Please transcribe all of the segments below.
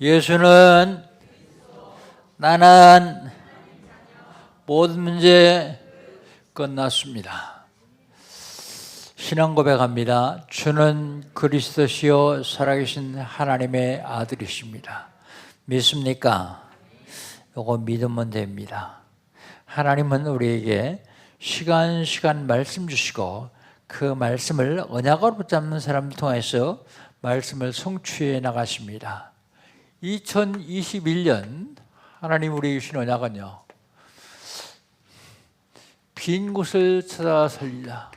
예수는 나는 모든 문제 끝났습니다. 신앙 고백합니다. 주는 그리스도시요 살아계신 하나님의 아들이십니다. 믿습니까? 요거 믿으면 됩니다. 하나님은 우리에게 시간 말씀 주시고 그 말씀을 언약으로 붙잡는 사람을 통해서 말씀을 성취해 나가십니다. 2021년 하나님 우리에게 주신 언약은요, 빈 곳을 찾아 살리라.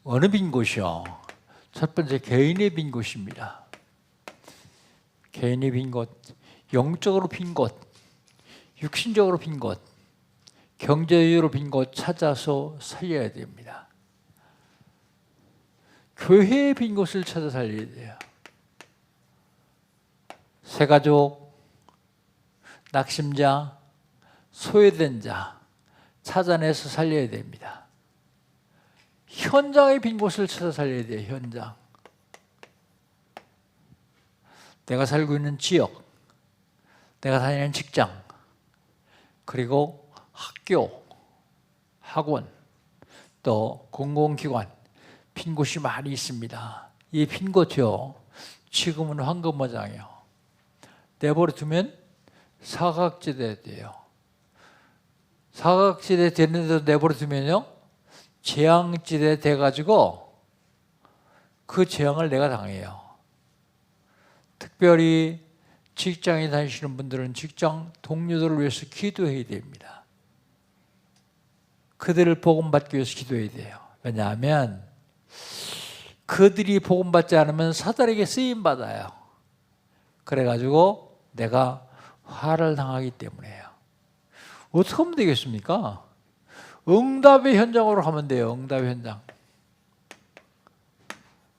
어느 빈 곳이요? 첫 번째, 개인의 빈 곳입니다. 개인의 빈 곳, 영적으로 빈 곳, 육신적으로 빈 곳, 경제적으로 빈 곳 찾아서 살려야 됩니다. 교회의 빈 곳을 찾아 살려야 돼요. 새가족, 낙심자, 소외된 자 찾아내서 살려야 됩니다. 현장의 빈 곳을 찾아 살려야 돼요. 현장. 내가 살고 있는 지역, 내가 다니는 직장, 그리고 학교, 학원, 또 공공기관, 빈 곳이 많이 있습니다. 이 빈 곳이요, 지금은 황금어장이요, 내버려 두면 사각지대 돼요. 사각지대 되는데도 내버려 두면요, 재앙지대 돼가지고 그 재앙을 내가 당해요. 특별히 직장에 다니시는 분들은 직장 동료들을 위해서 기도해야 됩니다. 그들을 복음받기 위해서 기도해야 돼요. 왜냐하면 그들이 복음받지 않으면 사단에게 쓰임받아요. 그래가지고 내가 화를 당하기 때문에요. 어떻게 하면 되겠습니까? 응답의 현장으로 가면 돼요. 응답의 현장.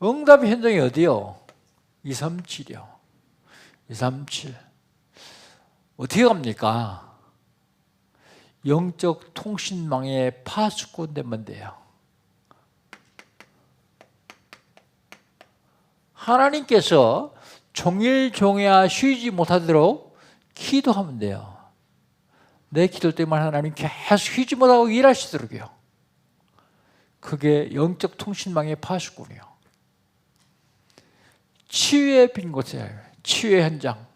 응답의 현장이 어디요? 237이요. 237. 어떻게 갑니까? 영적 통신망의 파수꾼 되면 돼요. 하나님께서 종일 종야 쉬지 못하도록 기도하면 돼요. 내 기도 때문에 하나님 계속 쉬지 못하고 일하시도록요. 그게 영적 통신망의 파수꾼이요. 치유의 빈 곳이에요. 치유의 현장.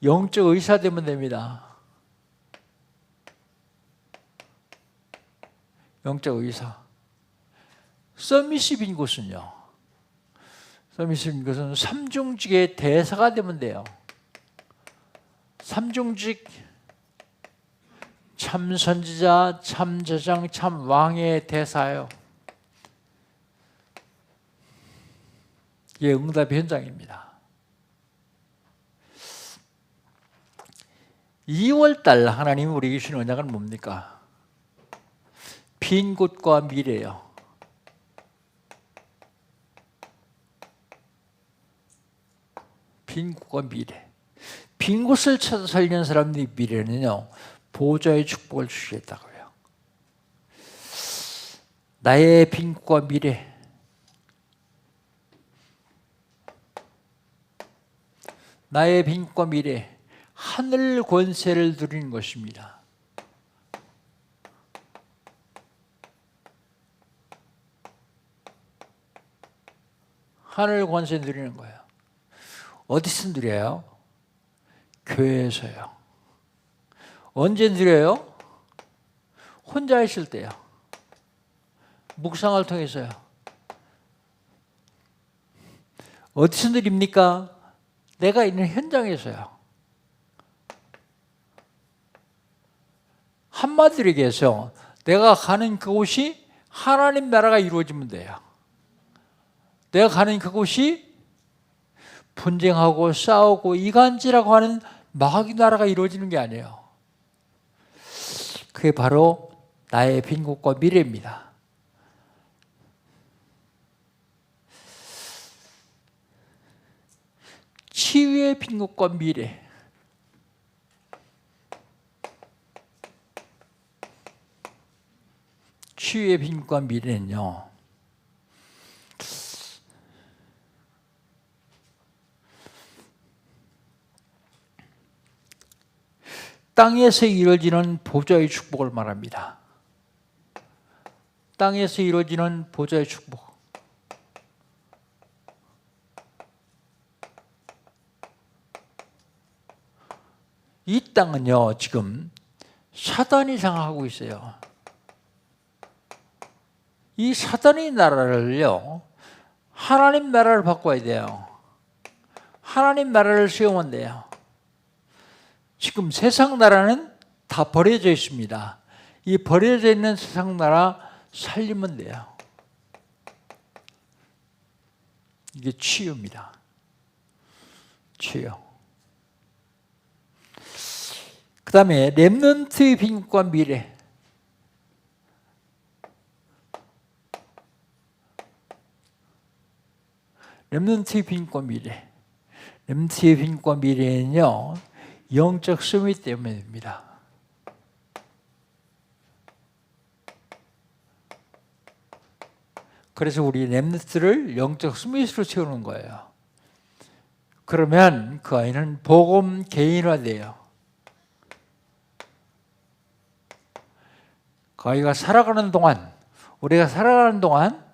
영적 의사 되면 됩니다. 영적 의사. 서밋이 빈 곳은요, 서밋이 빈 곳은 삼중직의 대사가 되면 돼요. 삼중직, 참 선지자, 참 제장, 참 왕의 대사예요. 이게 응답의 현장입니다. 2월달 하나님이 우리에게 주신 언약은 뭡니까? 빈 곳과 미래예요. 빈 곳과 미래. 빈 곳을 찾아 살리는 사람들의 미래는요, 보좌의 축복을 주시겠다고요. 나의 빈 곳과 미래. 나의 빈 곳과 미래. 하늘 권세를 누리는 것입니다. 하늘 권세 누리는 거예요. 어디서 누려요? 교회에서요. 언제 누려요? 혼자 있을 때요. 묵상을 통해서요. 어디서 누립니까? 내가 있는 현장에서요. 한마디로 얘기해서 내가 가는 그곳이 하나님 나라가 이루어지면 돼요. 내가 가는 그곳이 분쟁하고 싸우고 이간질하고 하는 마귀 나라가 이루어지는 게 아니에요. 그게 바로 나의 빈 곳과 미래입니다. 치유의 빈 곳과 미래. 치유의 빈과 미래는요, 땅에서 이루어지는 보좌의 축복을 말합니다. 땅에서 이루어지는 보좌의 축복. 이 땅은요, 지금 사단이 장악하고 있어요. 이 사단의 나라를요, 하나님 나라를 바꿔야 돼요. 하나님 나라를 세우면 돼요. 지금 세상 나라는 다 버려져 있습니다. 이 버려져 있는 세상 나라 살리면 돼요. 이게 치유입니다. 치유. 그 다음에 렘넌트의 빈과 미래. 렘넌트의 빈과 미래. 렘넌트의 빈과 미래는요, 영적 수미 때문입니다. 그래서 우리 렘넌트를 영적 수미로 채우는 거예요. 그러면 그 아이는 복음 개인화돼요. 그 아이가 살아가는 동안, 우리가 살아가는 동안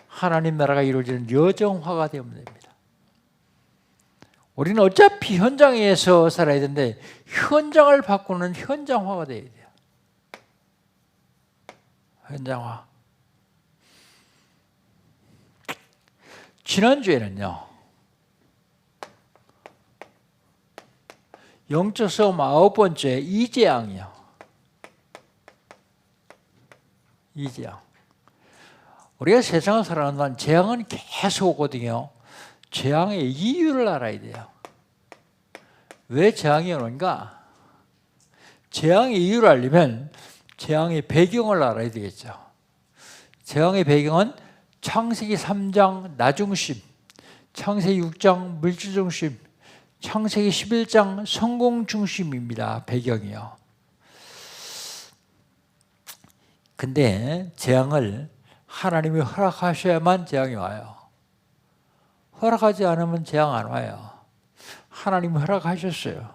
하나님 나라가 이루어지는 여정화가 되면 됩니다. 우리는 어차피 현장에서 살아야 되는데 현장을 바꾸는 현장화가 돼야 돼요. 현장화. 지난주에는요, 영적 싸움 9번째 이재앙이요. 이재앙. 우리가 세상을 살아가는 동안 재앙은 계속 오거든요. 재앙의 이유를 알아야 돼요. 왜 재앙이 오는가? 재앙의 이유를 알려면 재앙의 배경을 알아야 되겠죠. 재앙의 배경은 창세기 3장 나중심, 창세기 6장 물질중심, 창세기 11장 성공중심입니다. 배경이요. 근데 재앙을 하나님이 허락하셔야만 재앙이 와요. 허락하지 않으면 재앙 안 와요. 하나님이 허락하셨어요.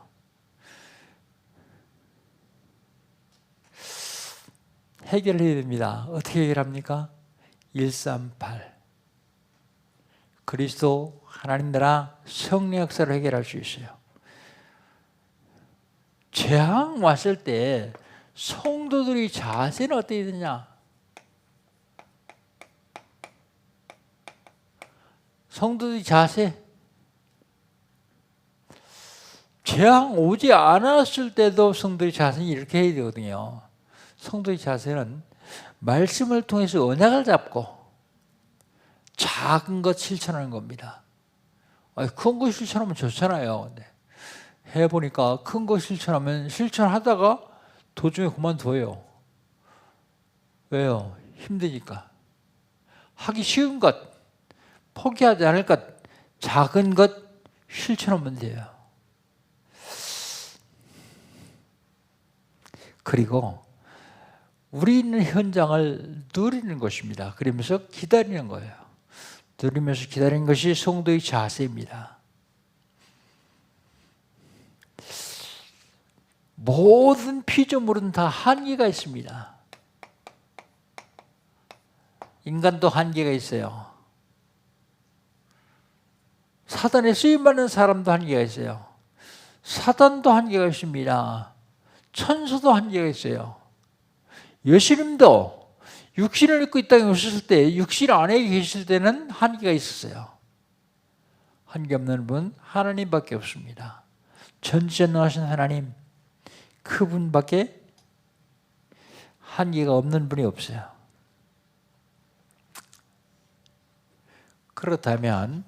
해결해야 됩니다. 어떻게 해결합니까? 138. 그리스도 하나님 나라 성령 역사를 해결할 수 있어요. 재앙 왔을 때 성도들의 자세는 어떻게 되냐? 성도들의 자세. 재앙 오지 않았을 때도 성도의 자세는 이렇게 해야 되거든요. 성도의 자세는 말씀을 통해서 언약을 잡고 작은 것 실천하는 겁니다. 큰 거 실천하면 좋잖아요. 근데 해보니까 큰 거 실천하면 실천하다가 도중에 그만둬요. 왜요? 힘드니까. 하기 쉬운 것, 포기하지 않을 것, 작은 것 실천하면 돼요. 그리고 우리는 현장을 누리는 것입니다. 그러면서 기다리는 거예요. 누리면서 기다리는 것이 성도의 자세입니다. 모든 피조물은 다 한계가 있습니다. 인간도 한계가 있어요. 사단에 쓰임받는 사람도 한계가 있어요. 사단도 한계가 있습니다. 천사도 한계가 있어요. 예수님도 육신을 입고 이 땅에 오셨을 때 육신 안에 계실 때는 한계가 있었어요. 한계 없는 분 하나님밖에 없습니다. 전지전능하신 하나님, 그분밖에 한계가 없는 분이 없어요. 그렇다면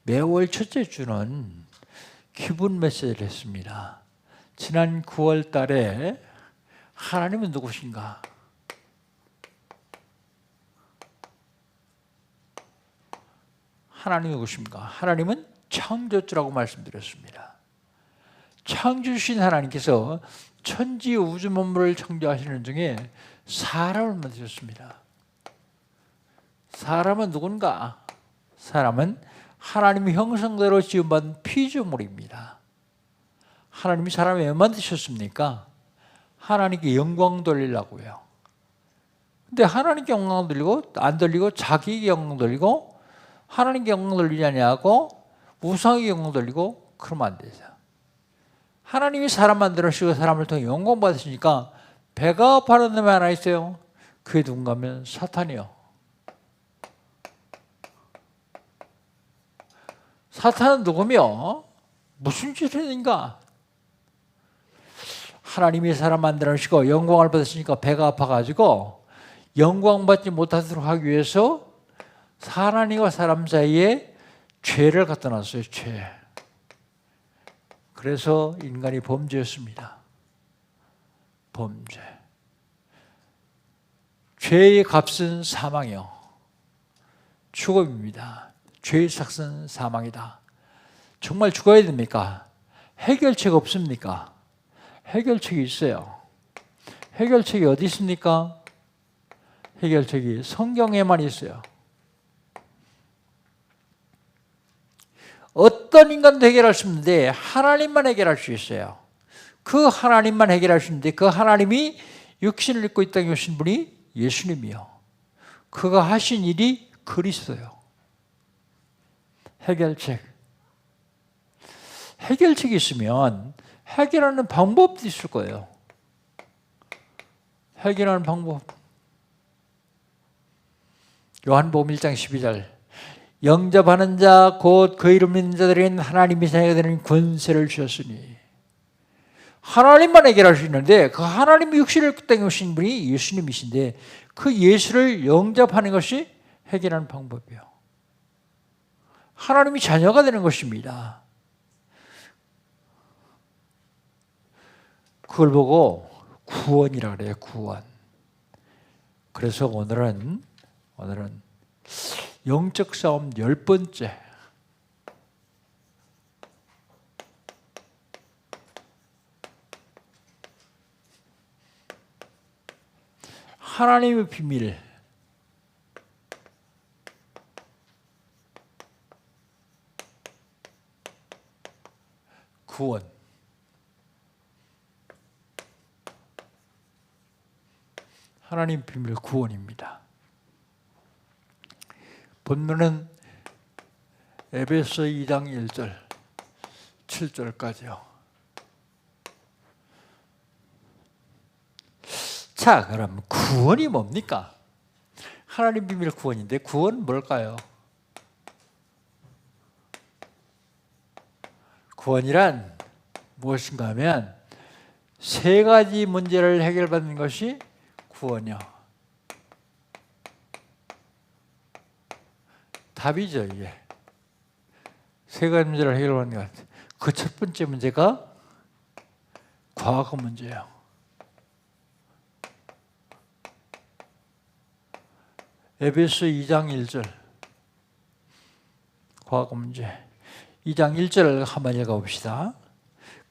매월 첫째 주는 기분 메시지를 했습니다. 지난 9월 달에 하나님은 누구신가? 하나님이 누구십니까? 하나님은 창조주라고 말씀드렸습니다. 창조주신 하나님께서 천지 우주 만물을 창조하시는 중에 사람을 만드셨습니다. 사람은 누군가? 사람은 하나님의 형상대로 지음받은 피조물입니다. 하나님이 사람을 왜 만드셨습니까? 하나님께 영광 돌리려고요. 근데 하나님께 영광 돌리고 안 돌리고 자기에게 영광 돌리고 하나님께 영광 돌리지 아니하고 우상에게 영광 돌리고 그러면 안 되죠. 하나님이 사람 만들으시고 사람을 통해 영광 받으시니까 배가 아파하는 놈이 하나 있어요. 그게 누군가 하면 사탄이요. 사탄은 누구며 무슨 짓을 했는가? 하나님이 사람 만들으시고 영광을 받으시니까 배가 아파가지고 영광 받지 못하도록 하기 위해서 하나님과 사람 사이에 죄를 갖다 놨어요. 죄. 그래서 인간이 범죄였습니다. 범죄. 죄의 값은 사망이요. 죽음입니다. 죄의 삭은 사망이다. 정말 죽어야 됩니까? 해결책 없습니까? 해결책이 있어요. 해결책이 어디 있습니까? 해결책이 성경에만 있어요. 어떤 인간도 해결할 수 없는데 하나님만 해결할 수 있어요. 그 하나님만 해결할 수 있는데 그 하나님이 육신을 입고 이 땅에 오신 분이 예수님이요. 그가 하신 일이 그리스도요. 해결책. 해결책이 있으면 해결하는 방법도 있을 거예요. 해결하는 방법. 요한복음 1장 12절. 영접하는 자 곧 그 이름 믿는 자들에게는 하나님이 자녀가 되는 권세를 주셨으니. 하나님만 해결할 수 있는데 그 하나님이 육신을 땅에 오신 분이 예수님이신데 그 예수를 영접하는 것이 해결하는 방법이에요. 하나님이 자녀가 되는 것입니다. 그걸 보고 구원이라 그래요. 구원. 그래서 오늘은 영적 싸움 10번째. 하나님의 비밀. 구원. 하나님 비밀 구원입니다. 본문은 에베소 2장 1절 7절까지요. 자, 그럼 구원이 뭡니까? 하나님 비밀 구원인데 구원은 뭘까요? 구원이란 무엇인가 하면 세 가지 문제를 해결받는 것이 구원이요. 답이죠, 이게. 세 가지 문제를 해결하는 것 같아요. 그 첫 번째 문제가 과거 문제예요. 에베소 2장 1절 과거 문제. 2장 1절을 한번 읽어봅시다.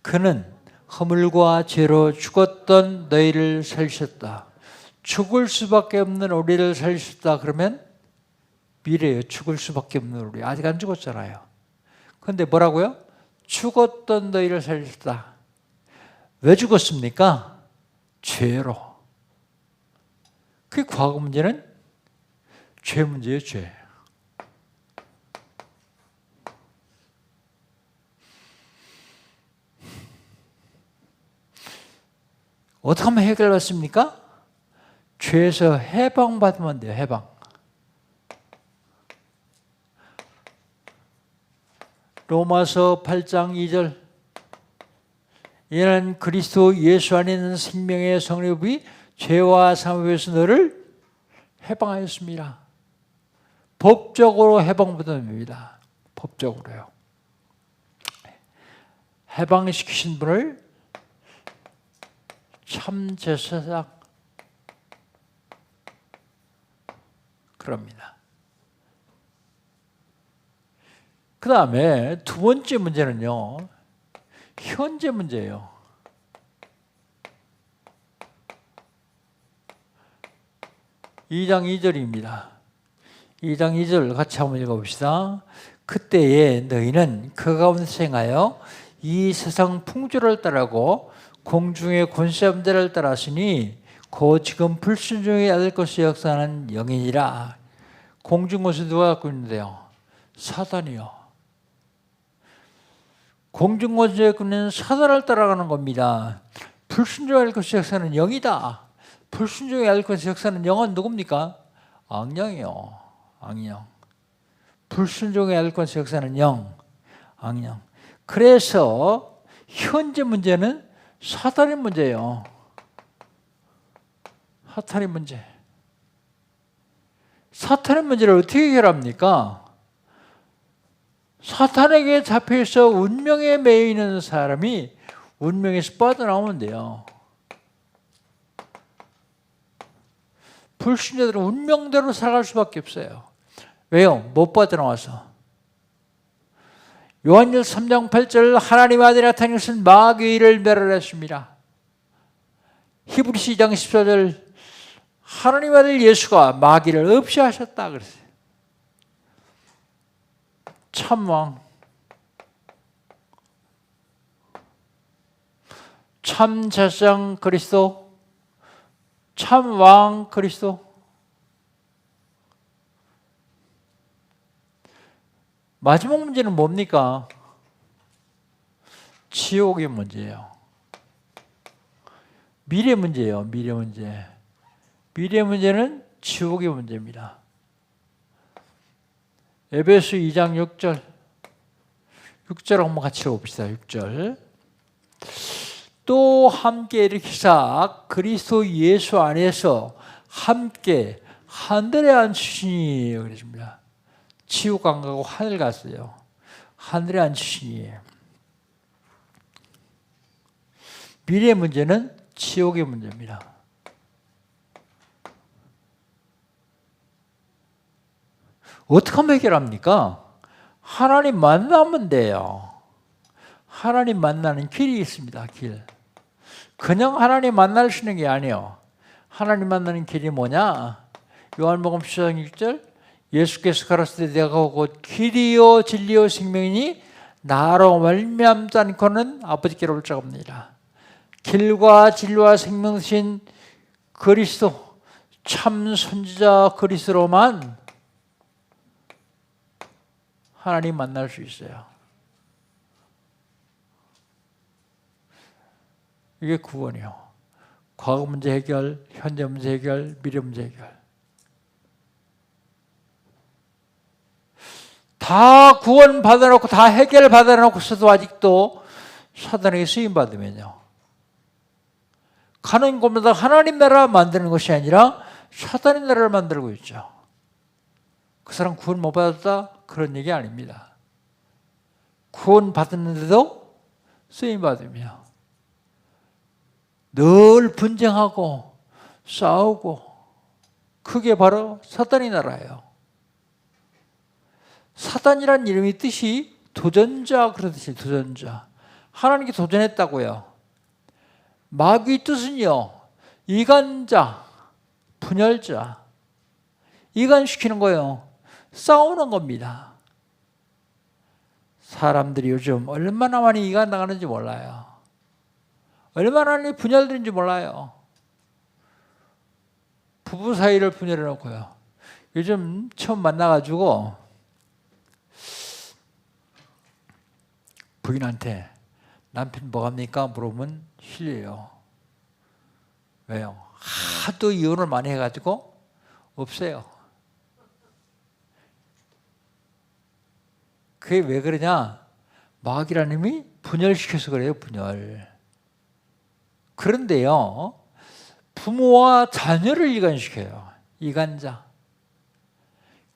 그는 허물과 죄로 죽었던 너희를 살리셨다. 죽을 수밖에 없는 우리를 살리셨다. 그러면 미래에 죽을 수밖에 없는 우리. 아직 안 죽었잖아요. 그런데 뭐라고요? 죽었던 너희를 살리셨다. 왜 죽었습니까? 죄로. 그 과거 문제는 죄 문제예요. 죄. 어떻게 하면 해결받습니까? 죄에서 해방받으면 돼요. 해방. 로마서 8장 2절. 이는 그리스도 예수 안에 있는 생명의 성령이 죄와 사망에서 너를 해방하였습니다. 법적으로 해방받습니다. 법적으로요. 해방시키신 분을 참제사장 그럽니다. 그 다음에 두 번째 문제는요. 현재 문제예요. (2장 2절입니다) 2장 2절 같이 한번 읽어봅시다. 그때에 너희는 그 가운데서 행하여 이 세상 풍조를 따르고 공중의 권세자들을 따랐으니 곧 지금 불순종의 아들 것을 역사하는 영이니라. 공중 권세 누가 갖고 있는데요? 사단이요. 공중 권세에 있는 사단을 따라가는 겁니다. 불순종의 아들 것을 역사하는 영이다. 불순종의 아들 것을 역사하는 영은 누굽니까? 악령이요. 악령. 불순종의 아들 것을 역사하는 영, 악령. 그래서 현재 문제는 사탄의 문제예요. 사탄의 문제. 사탄의 문제를 어떻게 해결합니까? 사탄에게 잡혀있어 운명에 매여 있는 사람이 운명에서 빠져나오면 돼요. 불신자들은 운명대로 살아갈 수밖에 없어요. 왜요? 못 빠져나와서. 요한일서 3장 8절 하나님 아들이 나타난 것은 마귀를 멸하였습니다. 히브리서 2장 14절 하나님 아들 예수가 마귀를 없이 하셨다 그랬어요. 참왕, 참제사장 그리스도, 참왕 그리스도. 마지막 문제는 뭡니까? 지옥의 문제예요. 미래 문제예요. 미래 문제. 미래 문제는 지옥의 문제입니다. 에베소 2장 6절. 6절 한번 같이 읽어봅시다. 6절. 또 함께 일으키사 그리스도 예수 안에서 함께 하늘에 앉히시니 그랬습니다. 지옥 안 가고 하늘 갔어요. 하늘에 앉히시니. 미래의 문제는 지옥의 문제입니다. 어떻게 하면 해결합니까? 하나님 만나면 돼요. 하나님 만나는 길이 있습니다. 길. 그냥 하나님 만날 수 있는 게 아니에요. 하나님 만나는 길이 뭐냐? 요한복음 10장 1절 예수께서 가라사대 내가 곧 길이요 진리요 생명이니 나로 말미암지 않고는 아버지께로 올 자가 없느니라. 길과 진리와 생명이신 그리스도 참 선지자 그리스도로만 하나님 만날 수 있어요. 이게 구원이요. 과거 문제 해결, 현재 문제 해결, 미래 문제 해결. 다 구원 받아놓고 다 해결 받아놓고서도 아직도 사단에게 쓰임 받으면요. 가는 곳마다 하나님 나라 만드는 것이 아니라 사단의 나라를 만들고 있죠. 그 사람 구원 못 받았다? 그런 얘기 아닙니다. 구원 받았는데도 쓰임 받으며 늘 분쟁하고 싸우고 그게 바로 사단의 나라예요. 사단이란 이름의 뜻이 도전자 그러듯이 도전자. 하나님께 도전했다고요. 마귀의 뜻은요. 이간자, 분열자. 이간시키는 거예요. 싸우는 겁니다. 사람들이 요즘 얼마나 많이 이간당하는지 몰라요. 얼마나 많이 분열되는지 몰라요. 부부 사이를 분열해 놓고요. 요즘 처음 만나가지고 부인한테 남편 뭐 합니까? 물어보면 싫어요. 왜요? 하도 이혼을 많이 해가지고 없어요. 그게 왜 그러냐? 마귀라는 힘이 분열시켜서 그래요. 분열. 그런데요. 부모와 자녀를 이간시켜요. 이간자.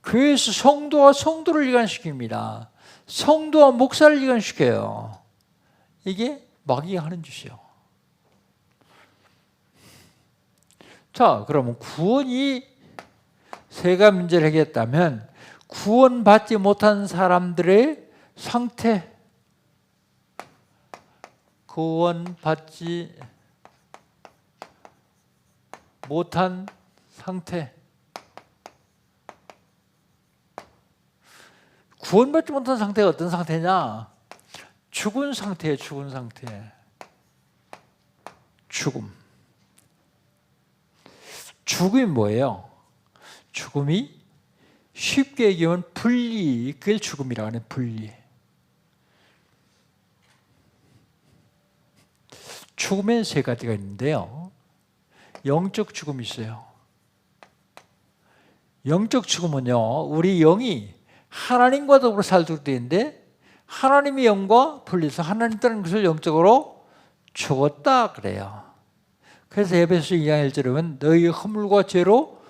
교회에서 성도와 성도를 이간시킵니다. 성도와 목사를 이간시켜요. 이게 마귀가 하는 짓이에요. 자, 그러면 구원이 세 가지 문제를 해결했다면 구원받지 못한 사람들의 상태, 구원받지 못한 상태. 구원받지 못한 상태가 어떤 상태냐? 죽은 상태예요. 죽은 상태. 죽음. 죽음이 뭐예요? 죽음이 쉽게 얘기하면 분리. 그게 죽음이라고 하는 분리. 죽음엔 세 가지가 있는데요. 영적 죽음이 있어요. 영적 죽음은요, 우리 영이 하나님과 더불어 살도록 되어 있는데 하나님의 영과 분리해서 하나님 떠난 것을 영적으로 죽었다 그래요. 그래서 에베소 2장 1절에 보면 너희 허물과 죄로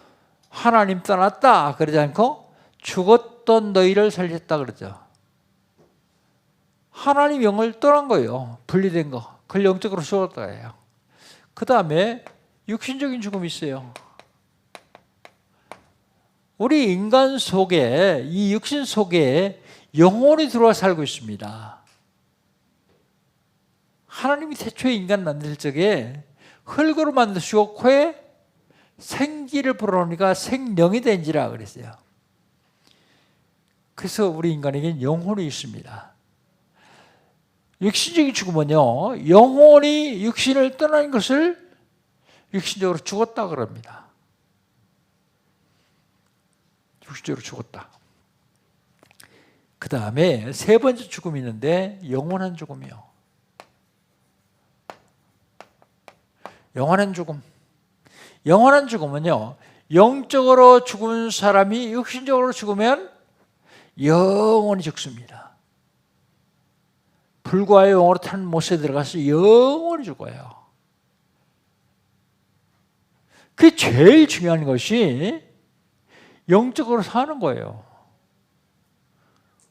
하나님 떠났다 그러지 않고 죽었던 너희를 살렸다 그러죠. 하나님 영을 떠난 거예요. 분리된 거. 그걸 영적으로 죽었다 해요. 그 다음에 육신적인 죽음이 있어요. 우리 인간 속에, 이 육신 속에 영혼이 들어와 살고 있습니다. 하나님이 태초에 인간 만들 적에 흙으로 만드시고 코에 생기를 불어넣으니까 생명이 된지라 그랬어요. 그래서 우리 인간에게는 영혼이 있습니다. 육신적인 죽음은요, 영혼이 육신을 떠난 것을 육신적으로 죽었다 그럽니다. 육신적으로 죽었다. 그 다음에 세 번째 죽음이 있는데 영원한 죽음이요. 영원한 죽음. 영원한 죽음은요, 영적으로 죽은 사람이 육신적으로 죽으면 영원히 죽습니다. 불과의 영으로 탄 못에 들어가서 영원히 죽어요. 그게 제일 중요한 것이 영적으로 사는 거예요.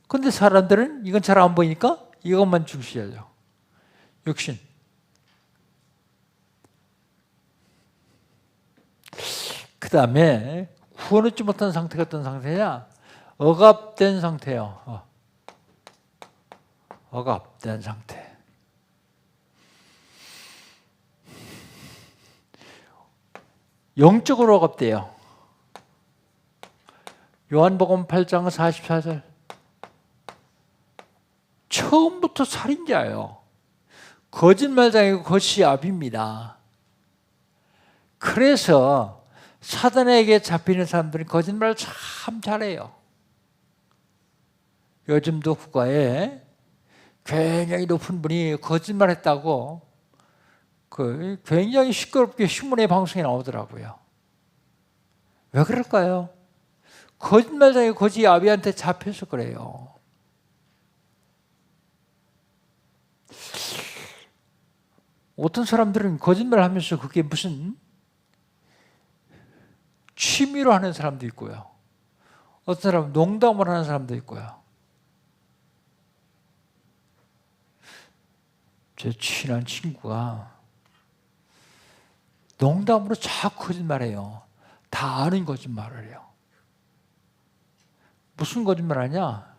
그런데 사람들은 이건 잘 안 보이니까 이것만 중시하죠. 육신. 그 다음에 구원 얻지 못한 상태가 어떤 상태냐? 억압된 상태예요. 억압된 상태. 영적으로 억압돼요. 요한복음 8장 44절. 처음부터 살인자예요. 거짓말장이고 거짓압입니다. 그래서 사단에게 잡히는 사람들은 거짓말을 참 잘해요. 요즘도 국가에 굉장히 높은 분이 거짓말했다고 굉장히 시끄럽게 신문에 방송에 나오더라고요. 왜 그럴까요? 거짓말장이 거짓 아비한테 잡혀서 그래요. 어떤 사람들은 거짓말하면서 그게 무슨 취미로 하는 사람도 있고요. 어떤 사람은 농담을 하는 사람도 있고요. 제 친한 친구가 농담으로 자꾸 거짓말해요. 다 아는 거짓말을 해요. 무슨 거짓말 하냐?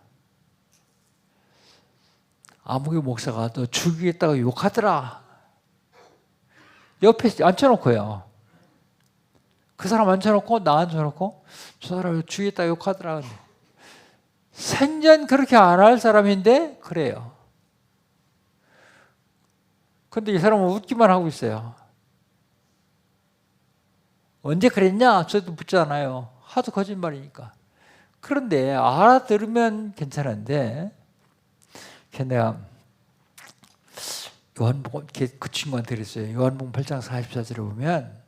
아무개 목사가 너 죽이겠다고 욕하더라. 옆에 앉혀놓고요. 그 사람 앉혀놓고 나 앉혀놓고 저 사람 죽이겠다고 욕하더라. 생전 그렇게 안 할 사람인데 그래요. 근데 이 사람은 웃기만 하고 있어요. 언제 그랬냐? 저도 묻잖아요. 하도 거짓말이니까. 그런데 알아들으면 괜찮은데 내가 요한복음 그 친구한테 그랬어요. 요한복음 8장 44절에 보면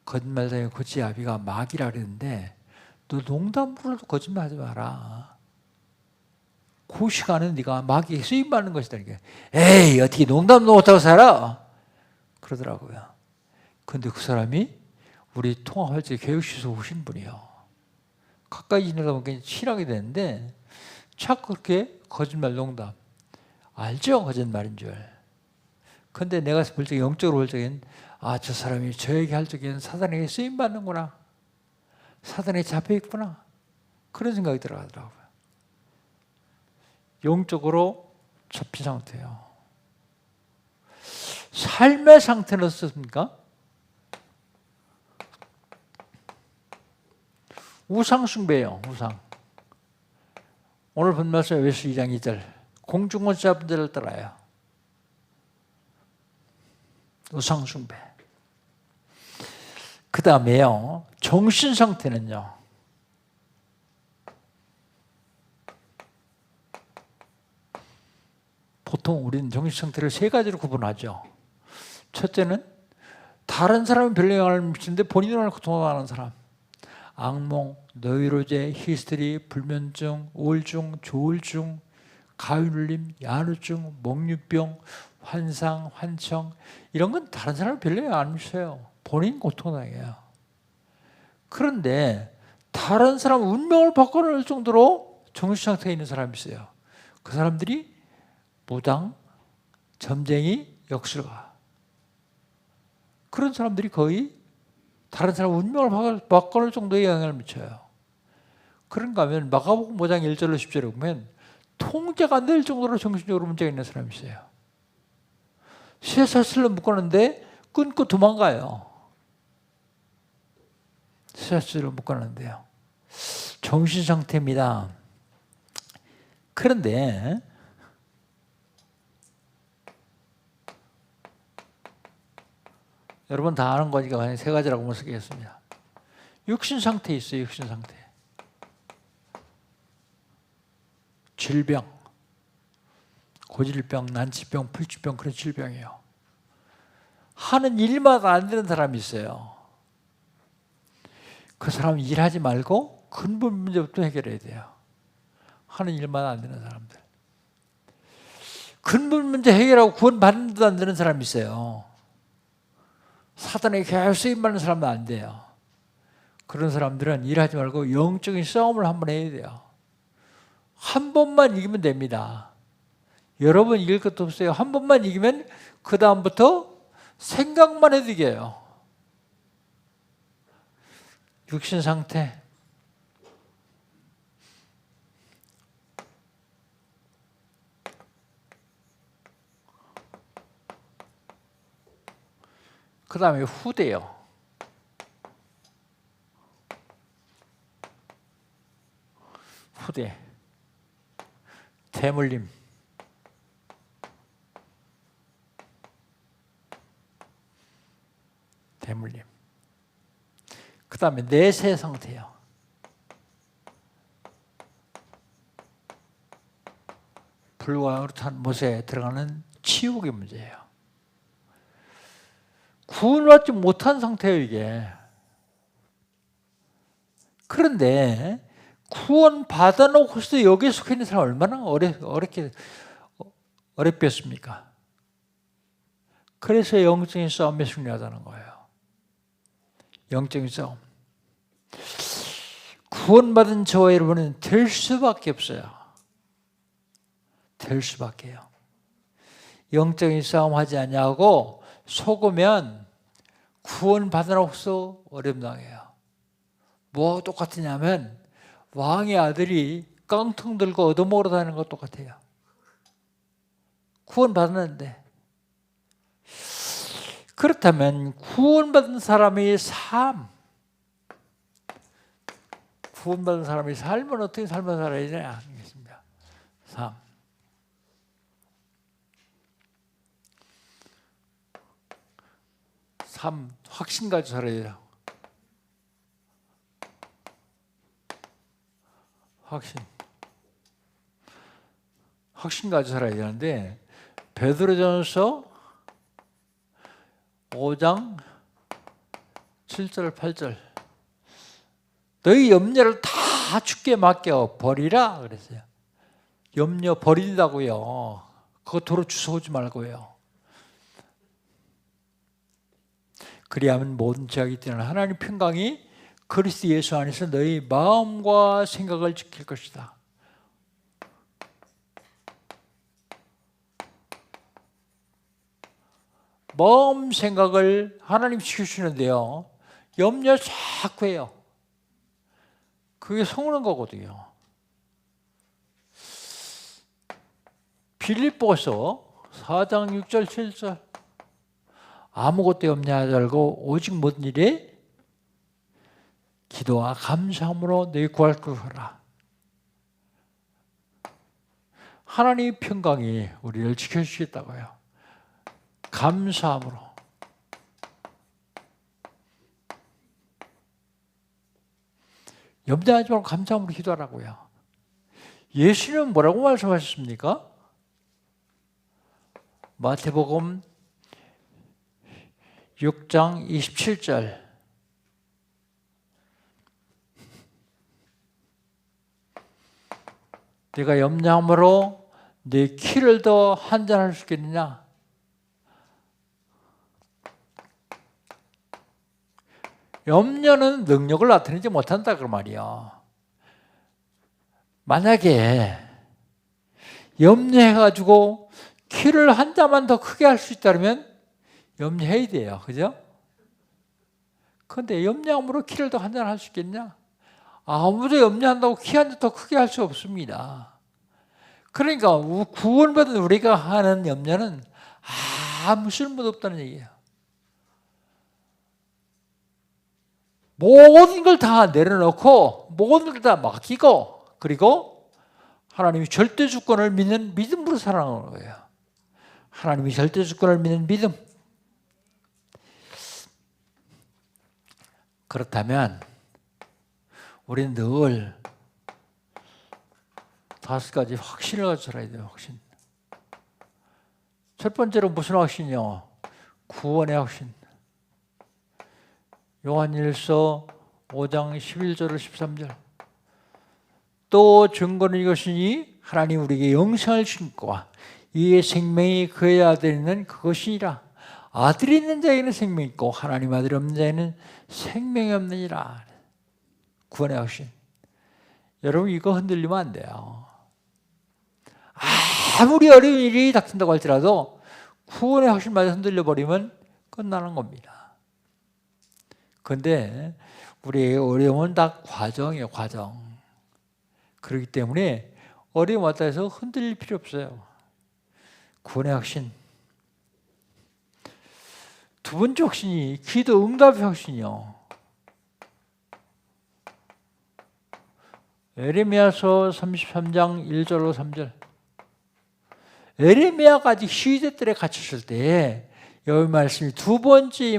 거짓말장에 거짓 아비가 마귀라 그랬는데 너 농담으로도 거짓말하지 마라. 그 시간은 네가 마귀에 쓰임받는 것이다. 에이 어떻게 농담도 못하고 살아? 그러더라고요. 근데 그 사람이 우리 통합할 때 교육시에서 오신 분이요. 가까이 지내다 보니까 친하게 되는데 자꾸 그렇게 거짓말 농담. 알죠? 거짓말인 줄. 근데 내가 볼 적에 영적으로 볼 적엔 저 사람이 저 얘기할 적에는 사단에게 쓰임받는구나. 사단에 잡혀있구나. 그런 생각이 들어가더라고요. 영적으로 잡힌 상태예요. 삶의 상태는 어떻습니까? 우상숭배예요. 우상. 오늘 본 말씀 에베소 2장 2절. 공중권자분들을 따라요. 우상숭배. 그 다음에요. 정신상태는요. 보통 우리는 정신상태를 세 가지로 구분하죠. 첫째는 다른 사람이 별로 영향을 미치는데 본인은 고통하는 사람. 악몽, 노이로제, 히스테리, 불면증, 우울증, 조울증, 가위눌림, 야누증, 목류병, 환상, 환청 이런 건 다른 사람이 별로 영향 안 미쳐요. 본인 고통당해요. 그런데 다른 사람 운명을 바꿔놓을 정도로 정신상태에 있는 사람이 있어요. 그 사람들이 무당, 점쟁이, 역술가 그런 사람들이 거의 다른 사람 운명을 바꿔놓을 정도의 영향을 미쳐요. 그런가 하면 마가복음 5장 1절로 10절에 보면 통제가 안 될 정도로 정신적으로 문제가 있는 사람이 있어요. 쇠사슬로 묶었는데 끊고 도망가요. 쇠사슬로 묶었는데요. 정신상태입니다. 그런데 여러분 다 아는 거니까 그냥 세 가지라고 못 쓰겠습니다. 육신상태 있어요. 육신상태. 질병, 고질병, 난치병, 풀치병 그런 질병이에요. 하는 일마다 안 되는 사람이 있어요. 그 사람은 일하지 말고 근본 문제부터 해결해야 돼요. 하는 일마다 안 되는 사람들. 근본 문제 해결하고 구원 받는데도 안 되는 사람이 있어요. 사단에 계속 쓰임받는 사람은 안 돼요. 그런 사람들은 일하지 말고 영적인 싸움을 한번 해야 돼요. 한 번만 이기면 됩니다. 여러 번 이길 것도 없어요. 한 번만 이기면 그 다음부터 생각만 해도 이겨요. 육신 상태. 그 다음에 후대요. 후대. 대물림. 대물림. 그 다음에 내세 상태요. 불과 그렇다는 못에 들어가는 치욕의 문제예요. 구원받지 못한 상태예요, 이게. 그런데 구원 받아놓고서 여기에 속해 있는 사람 얼마나 어렵겠습니까? 그래서 영적인 싸움에 승리하자는 거예요. 영적인 싸움. 구원받은 저와 여러분은 될 수밖에 없어요. 될 수밖에요. 영적인 싸움 하지 않냐고 속으면 구원 받아놓고서 어려움 당해요. 뭐 똑같으냐면 왕의 아들이 깡통 들고 얻어먹으러 다니는 것 똑같아요. 구원 받았는데. 그렇다면 구원받은 사람의 삶, 구원받은 사람의 삶은 어떻게 삶을 살아야 되냐 하겠습니다. 삶 확신 가지고 살아야 돼요. 확신 가지고 살아야 되는데 베드로전서 5장 7절 8절 너희 염려를 다 주께 맡겨 버리라 그랬어요. 염려 버린다고요. 그거 도로 주워오지 말고요. 그리하면 모든 죄악이 뛰어난 하나님 평강이 그리스도 예수 안에서 너희 마음과 생각을 지킬 것이다. 마음 생각을 하나님 지켜주시는데요. 염려 자꾸 해요. 그게 속는 거거든요. 빌립보서 4장 6절 7절 아무것도 염려하지 말고 오직 모든 일에 기도와 감사함으로 너희 구할 걸 하라. 하나님의 평강이 우리를 지켜주시겠다고요. 감사함으로. 염려하지 말고 감사함으로 기도하라고요. 예수님은 뭐라고 말씀하셨습니까? 마태복음 6장 27절. 네가 염려함으로 네 키를 더 한잔할 수 있겠느냐? 염려는 능력을 나타내지 못한다 그 말이야. 만약에 염려해가지고 키를 한 잔만 더 크게 할 수 있다면 염려해야 돼요. 그죠? 그런데 염려함으로 키를 더 한 잔 할 수 있겠냐? 아무도 염려한다고 키 한 잔 더 크게 할 수 없습니다. 그러니까 구원받은 우리가 하는 염려는 아무 쓸모도 없다는 얘기예요. 모든 걸 다 내려놓고 모든 걸 다 맡기고 그리고 하나님이 절대 주권을 믿는 믿음으로 살아가는 거예요. 하나님이 절대 주권을 믿는 믿음. 그렇다면 우리는 늘 5가지 확신을 가지고 살아야 돼요. 확신. 첫 번째로 무슨 확신이요? 구원의 확신. 요한일서 5장 11절 13절. 또 증거는 이것이니 하나님 우리에게 영생을 주신 것과 이의 생명이 그의 아들에 있는 그것이니라. 아들이 있는 자에게는 생명이 있고 하나님 아들이 없는 자에는 생명이 없느니라. 구원의 확신. 여러분 이거 흔들리면 안 돼요. 아무리 어려운 일이 닥친다고 할지라도 구원의 확신마저 흔들려버리면 끝나는 겁니다. 그런데 우리의 어려움은 다 과정이에요. 과정. 그렇기 때문에 어려움 왔다 해서 흔들릴 필요 없어요. 구원의 확신. 두 번째 확신이 기도 응답의 확신이요. 에레미야서 33장 1절로 3절. 에레미야가 아직 시대 뜰에 갇혔을 때 여호와의 말씀이 두 번째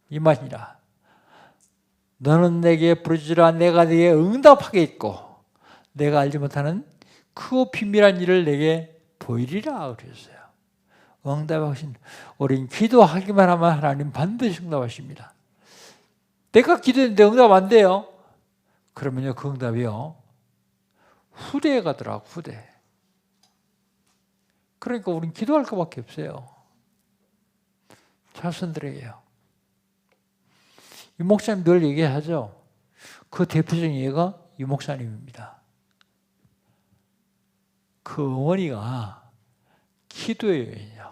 임하니라. 너는 내게 부르짖으라. 내가 네게 응답하겠고 내가 알지 못하는 크고 비밀한 일을 내게 보이리라 그랬어요. 응답의 확신. 우린 기도하기만 하면 하나님 반드시 응답하십니다. 내가 기도했는데 응답 안 돼요. 그러면요 그 응답이요 후대에 가더라고. 후대. 그러니까 우린 기도할 것밖에 없어요. 자손들에게요. 이 목사님 늘 얘기하죠. 그 대표적인 예가 이 목사님입니다. 그 어머니가 기도의 여인이요.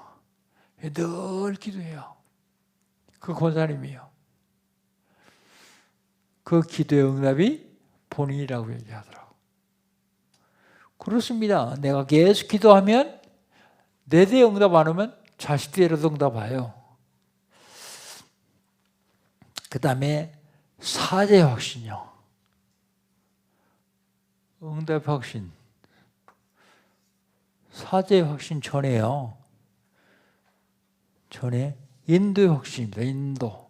늘 기도해요. 그 권사님이요. 그 기도의 응답이 본인이라고 얘기하더라고. 그렇습니다. 내가 계속 기도하면 내 대에 응답 안 하면 자식들에도 응답 와요. 그 다음에 사죄의 확신이요. 응답의 확신. 사죄의 확신 전에요. 전에 인도의 확신입니다. 인도.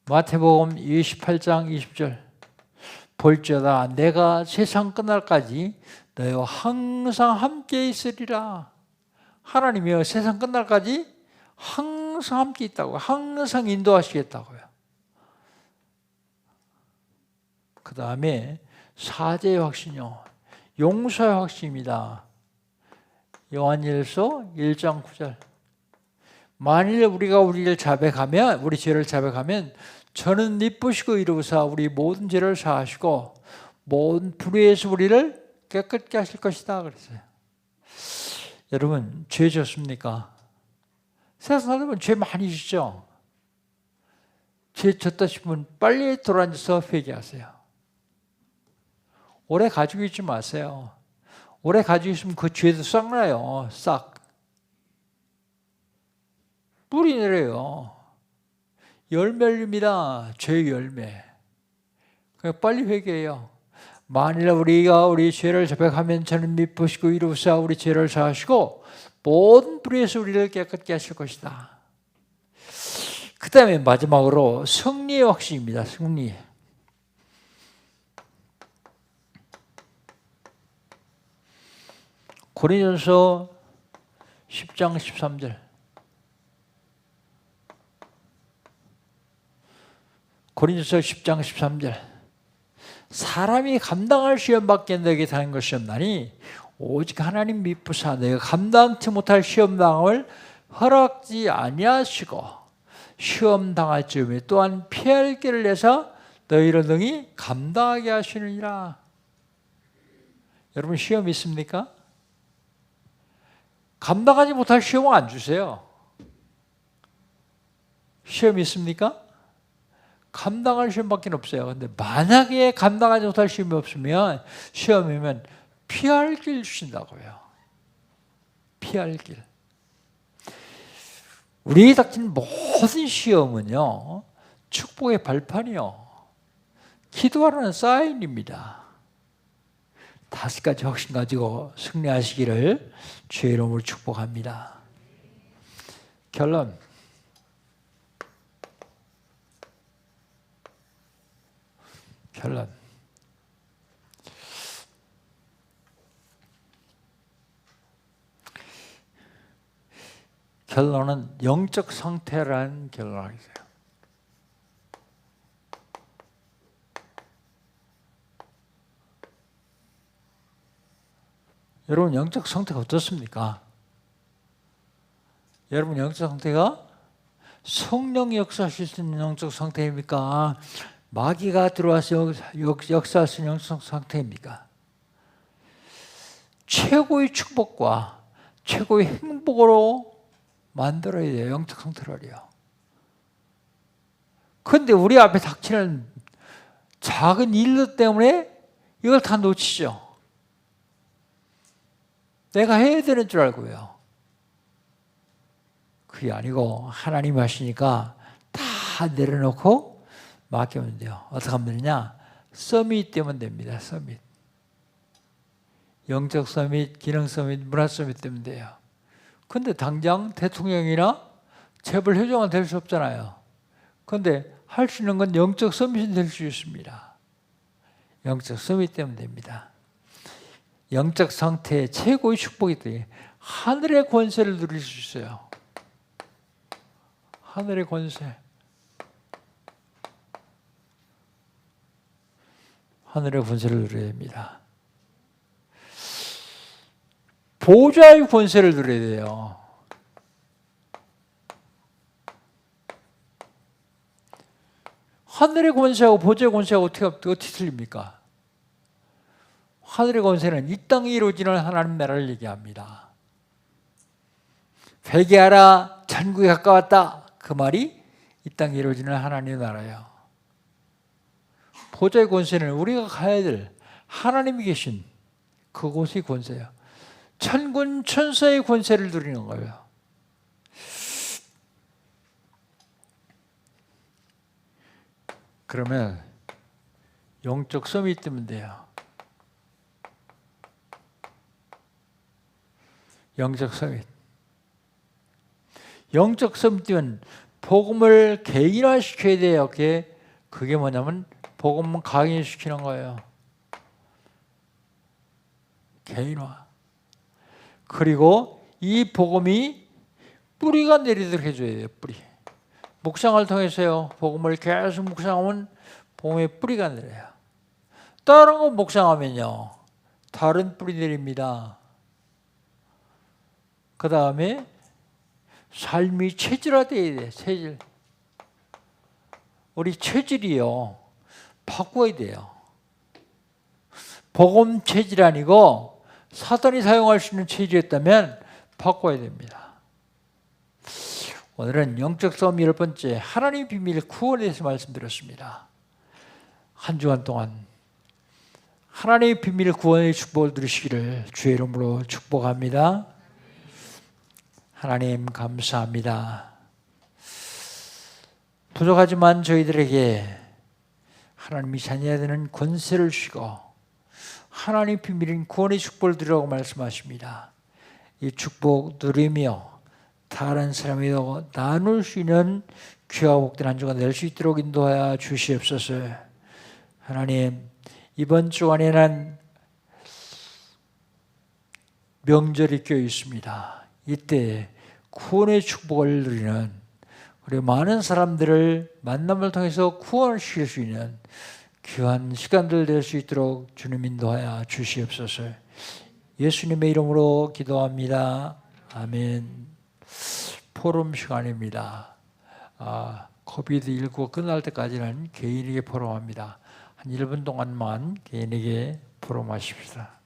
마태복음 28장 20절. 볼지어다 내가 세상 끝날까지 너희와 항상 함께 있으리라. 하나님이요 세상 끝날까지 항상 함께 있다고요. 항상 인도하시겠다고요. 그 다음에 사죄의 확신이요. 용서의 확신입니다. 요한일서 1장 9절. 만일 우리가 우리를 자백하면 우리 죄를 자백하면 저는 미쁘시고 이루사 우리 모든 죄를 사하시고 모든 불의에서 우리를 깨끗게 하실 것이다 그랬어요. 여러분 죄 졌습니까? 세상 사람은 죄 많이 지죠. 죄 졌다 싶으면 빨리 돌아앉아서 회개하세요. 오래 가지고 있지 마세요. 오래 가지고 있으면 그 죄도 싹 나요. 싹. 뿌리 내려요. 열매입니다. 죄의 열매. 그러니까 빨리 회개해요. 만일 우리가 우리 죄를 자백하면 저는 미쁘시고 이루사 우리 죄를 사하시고 모든 불의에서 우리를 깨끗게 하실 것이다. 그 다음에 마지막으로 승리의 확신입니다. 승리. 고린도서 10장 13절. 고린도서 10장 13절. 사람이 감당할 시험밖에 너에게 당한 것이 없나니 오직 하나님 미쁘사 너희가 감당치 못할 시험당을 허락지 아니하시고 시험당할 즈음에 또한 피할 길을 내사 너희를 능히 감당하게 하시느니라. 여러분 시험 있습니까? 감당하지 못할 시험은 안 주세요. 시험 있습니까? 감당할 시험밖에 없어요. 근데 만약에 감당하지 못할 시험이 없으면 시험이면 피할 길 주신다고요. 피할 길. 우리에게 닥친 모든 시험은요, 축복의 발판이요, 기도하라는 사인입니다. 5가지 확신 가지고 승리하시기를 주의 이름으로 축복합니다. 결론. 결론은 영적 상태라는 결론을 하게 돼요. 여러분 영적 상태가 어떻습니까? 여러분 영적 상태가 성령이 역사하실 수 있는 영적 상태입니까? 마귀가 들어와서 역사할 수 있는 영적 상태입니까? 최고의 축복과 최고의 행복으로 만들어야 돼요. 영적 상태를요. 그런데 우리 앞에 닥치는 작은 일들 때문에 이걸 다 놓치죠. 내가 해야 되는 줄 알고요. 그게 아니고 하나님 하시니까 다 내려놓고 맡기면 돼요. 어떻게 하면 되느냐? 서밋 되면 됩니다. 서밋. 영적 서밋, 기능 서밋, 문화 서밋 되면 돼요. 근데 당장 대통령이나 재벌 회장은 될 수 없잖아요. 그런데 할 수 있는 건 영적 서밋이 될 수 있습니다. 영적 서밋 되면 됩니다. 영적 상태의 최고의 축복이 있다. 하늘의 권세를 누릴 수 있어요. 하늘의 권세. 하늘의 권세를 누려야 됩니다. 보좌의 권세를 누려야 돼요. 하늘의 권세하고 보좌의 권세하고 어떻게 틀립니까? 하늘의 권세는 이 땅에 이루어지는 하나님 나라를 얘기합니다. 회개하라, 천국이 가까웠다. 그 말이 이 땅에 이루어지는 하나님의 나라예요. 보좌의 권세는 우리가 가야 될 하나님이 계신 그곳의 권세예요. 천군 천사의 권세를 누리는 거예요. 그러면 영적 서밋 되면 돼요. 영적 서밋. 영적 서밋이면 복음을 개인화시켜야 돼요. 그게 뭐냐면 복음을 강의시키는 거예요. 개인화. 그리고 이 복음이 뿌리가 내리도록 해줘야 돼요. 뿌리. 묵상을 통해서요. 복음을 계속 묵상하면 복음의 뿌리가 내려요. 다른 거 묵상하면요. 다른 뿌리 내립니다. 그 다음에 삶이 체질화돼야 돼요. 체질. 우리 체질이요. 바꿔야 돼요. 복음 체질 아니고 사단이 사용할 수 있는 체질이었다면 바꿔야 됩니다. 오늘은 영적 싸움 10번째 하나님의 비밀 구원에 대해서 말씀드렸습니다. 한 주간 동안 하나님의 비밀 구원의 축복을 누리시기를 주의 이름으로 축복합니다. 하나님 감사합니다. 부족하지만 저희들에게 하나님이 자녀되는 권세를 주시고 하나님 비밀인 구원의 축복을 누리라고 말씀하십니다. 이 축복 누리며 다른 사람에게 나눌 수 있는 귀와 복된 한 주간 될 수 있도록 인도하여 주시옵소서. 하나님, 이번 주 안에는 명절이 껴 있습니다. 이때 구원의 축복을 누리는 그리고 많은 사람들을 만남을 통해서 구원시킬 수 있는 귀한 시간들 될 수 있도록 주님 인도하여 주시옵소서. 예수님의 이름으로 기도합니다. 아멘. 포럼 시간입니다. 코비드19 끝날 때까지는 개인에게 포럼합니다. 한 1분 동안만 개인에게 포럼하십시다.